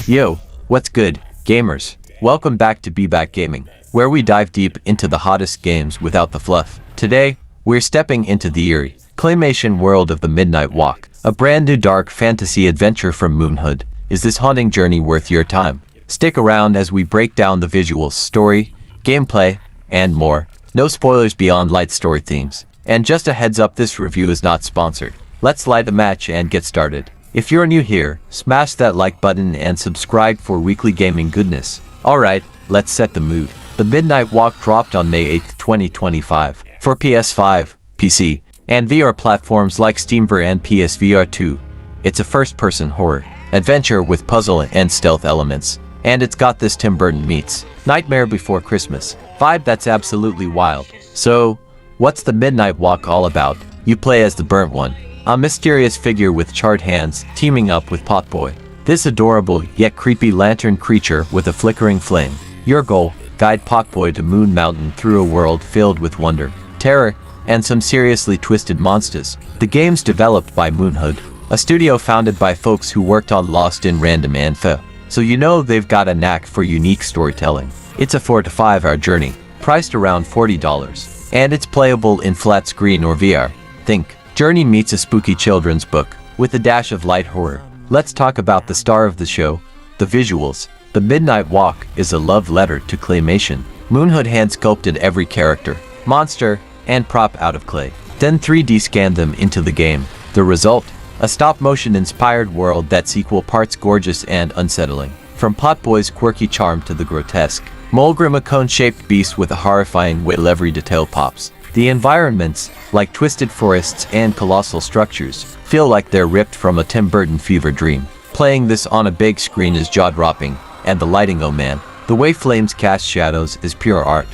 Yo, what's good, gamers? Welcome back to BeBackGaming, where we dive deep into the hottest games without the fluff. Today, we're stepping into the eerie, Claymation world of the Midnight Walk, a brand new dark fantasy adventure from Moonhood. Is this haunting journey worth your time? Stick around as we break down the visuals, story, gameplay, and more. No spoilers beyond light story themes. And just a heads up, this review is not sponsored. Let's light a match and get started. If you're new here, smash that like button and subscribe for weekly gaming goodness. Alright, let's set the mood. The Midnight Walk dropped on May 8, 2025, for PS5, PC, and VR platforms like SteamVR and PSVR 2. It's a first-person horror adventure with puzzle and stealth elements, and it's got this Tim Burton meets Nightmare Before Christmas vibe that's absolutely wild. So, what's the Midnight Walk all about? You play as the Burnt One, a mysterious figure with charred hands teaming up with Potboy, this adorable yet creepy lantern creature with a flickering flame. Your goal: guide Potboy to Moon Mountain through a world filled with wonder, terror, and some seriously twisted monsters. The game's developed by Moonhood, a studio founded by folks who worked on Lost in Random and Fe, so you know they've got a knack for unique storytelling. It's a 4 to 5 hour journey, priced around $40, and it's playable in flat screen or VR. Think Journey meets a spooky children's book, with a dash of light horror. Let's talk about the star of the show, the visuals. The Midnight Walk is a love letter to Claymation. Moonhood hand-sculpted every character, monster, and prop out of clay, then 3D scanned them into the game. The result? A stop-motion inspired world that's equal parts gorgeous and unsettling. From Potboy's quirky charm to the grotesque, Mulgrim, a cone-shaped beast with a horrifying way every detail pops. The environments, like twisted forests and colossal structures, feel like they're ripped from a Tim Burton fever dream. Playing this on a big screen is jaw-dropping, and the lighting, oh man. The way flames cast shadows is pure art.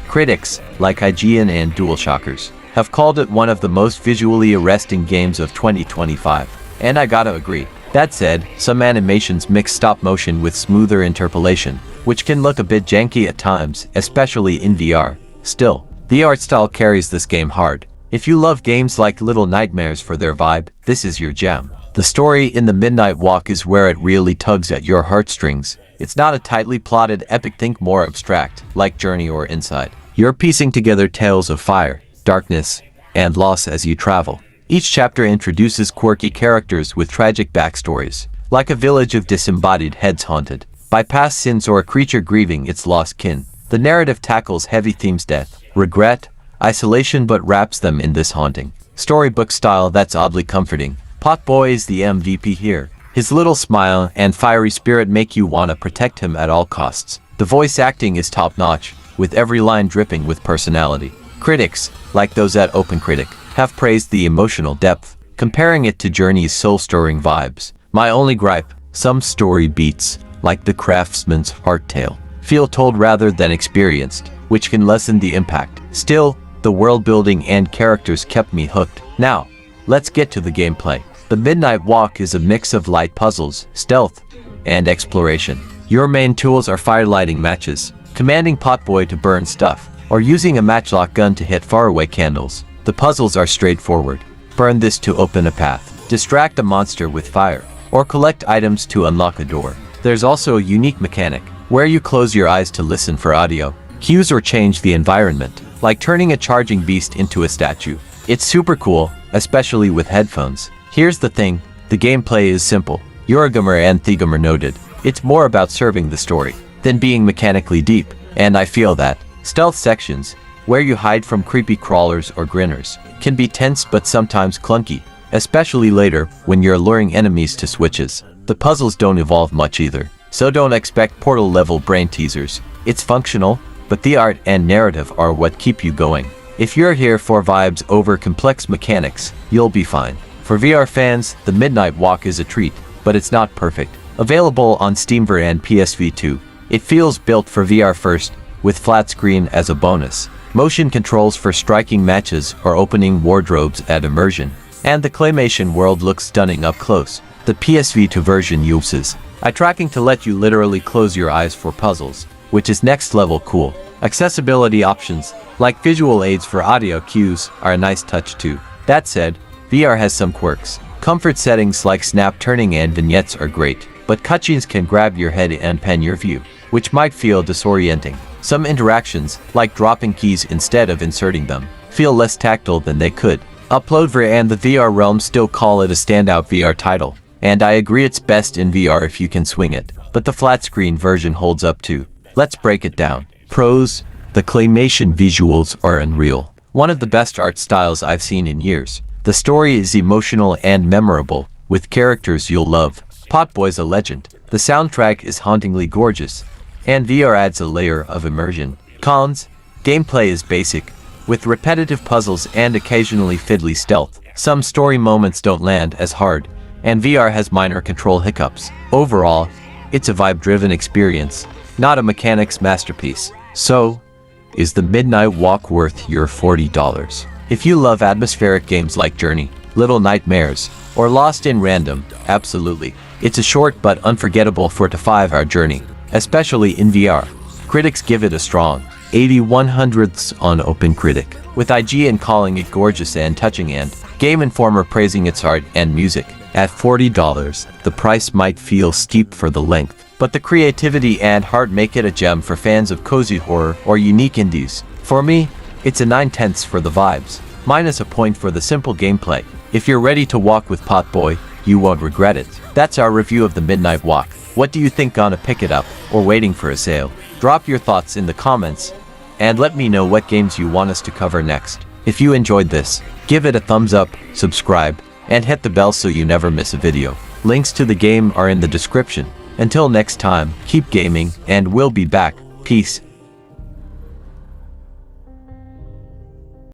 Critics, like IGN and DualShockers, have called it one of the most visually arresting games of 2025. And I gotta agree. That said, some animations mix stop motion with smoother interpolation, which can look a bit janky at times, especially in VR. Still, the art style carries this game hard. If you love games like Little Nightmares for their vibe, this is your jam. The story in The Midnight Walk is where it really tugs at your heartstrings. It's not a tightly plotted epic, think more abstract, like Journey or Inside. You're piecing together tales of fire, darkness, and loss as you travel. Each chapter introduces quirky characters with tragic backstories, like a village of disembodied heads haunted by past sins or a creature grieving its lost kin. The narrative tackles heavy themes: death, regret, isolation, but wraps them in this haunting storybook style that's oddly comforting. Potboy is the MVP here. His little smile and fiery spirit make you want to protect him at all costs. The voice acting is top-notch, with every line dripping with personality. Critics, like those at OpenCritic, have praised the emotional depth, comparing it to Journey's soul-stirring vibes. My only gripe: some story beats, like the craftsman's heart tale, feel told rather than experienced, which can lessen the impact. Still, the world building and characters kept me hooked. Now, let's get to the gameplay. The Midnight Walk is a mix of light puzzles, stealth, and exploration. Your main tools are firelighting matches, commanding Potboy to burn stuff, or using a matchlock gun to hit faraway candles. The puzzles are straightforward. Burn this to open a path, distract a monster with fire, or collect items to unlock a door. There's also a unique mechanic, where you close your eyes to listen for audio cues or change the environment, like turning a charging beast into a statue. It's super cool, especially with headphones. Here's the thing, the gameplay is simple. Eurogamer and Thegamer noted, it's more about serving the story than being mechanically deep, and I feel that. Stealth sections, where you hide from creepy crawlers or grinners, can be tense but sometimes clunky, especially later when you're luring enemies to switches. The puzzles don't evolve much either, so don't expect Portal-level brain teasers. It's functional, but the art and narrative are what keep you going. If you're here for vibes over complex mechanics, you'll be fine. For VR fans, The Midnight Walk is a treat, but it's not perfect. Available on SteamVR and PSV 2, it feels built for VR first, with flat screen as a bonus, motion controls for striking matches or opening wardrobes add immersion, and the Claymation world looks stunning up close. The PSV 2 version uses eye tracking to let you literally close your eyes for puzzles, which is next level cool. Accessibility options, like visual aids for audio cues, are a nice touch too. That said, VR has some quirks. Comfort settings like snap turning and vignettes are great, but cutscenes can grab your head and pen your view, which might feel disorienting. Some interactions, like dropping keys instead of inserting them, feel less tactile than they could. Upload VR and the VR realm still call it a standout VR title, and I agree it's best in VR if you can swing it, but the flat screen version holds up too. Let's break it down. Pros: the Claymation visuals are unreal. One of the best art styles I've seen in years. The story is emotional and memorable, with characters you'll love. Potboy's a legend. The soundtrack is hauntingly gorgeous, and VR adds a layer of immersion. Cons: gameplay is basic, with repetitive puzzles and occasionally fiddly stealth. Some story moments don't land as hard, and VR has minor control hiccups. Overall, it's a vibe-driven experience, not a mechanics masterpiece. So, is the Midnight Walk worth your $40? If you love atmospheric games like Journey, Little Nightmares, or Lost in Random, absolutely. It's a short but unforgettable 4 to 5 hour journey, especially in VR. Critics give it a strong 81/100ths on OpenCritic, with IGN calling it gorgeous and touching and Game Informer praising its art and music. At $40, the price might feel steep for the length, but the creativity and heart make it a gem for fans of cozy horror or unique indies. For me, it's a 9/10 for the vibes, minus a point for the simple gameplay. If you're ready to walk with Potboy, you won't regret it. That's our review of the Midnight Walk. What do you think, gonna pick it up or waiting for a sale? Drop your thoughts in the comments and let me know what games you want us to cover next. If you enjoyed this, give it a thumbs up, subscribe, and hit the bell so you never miss a video. Links to the game are in the description. Until next time, keep gaming, and we'll be back. Peace.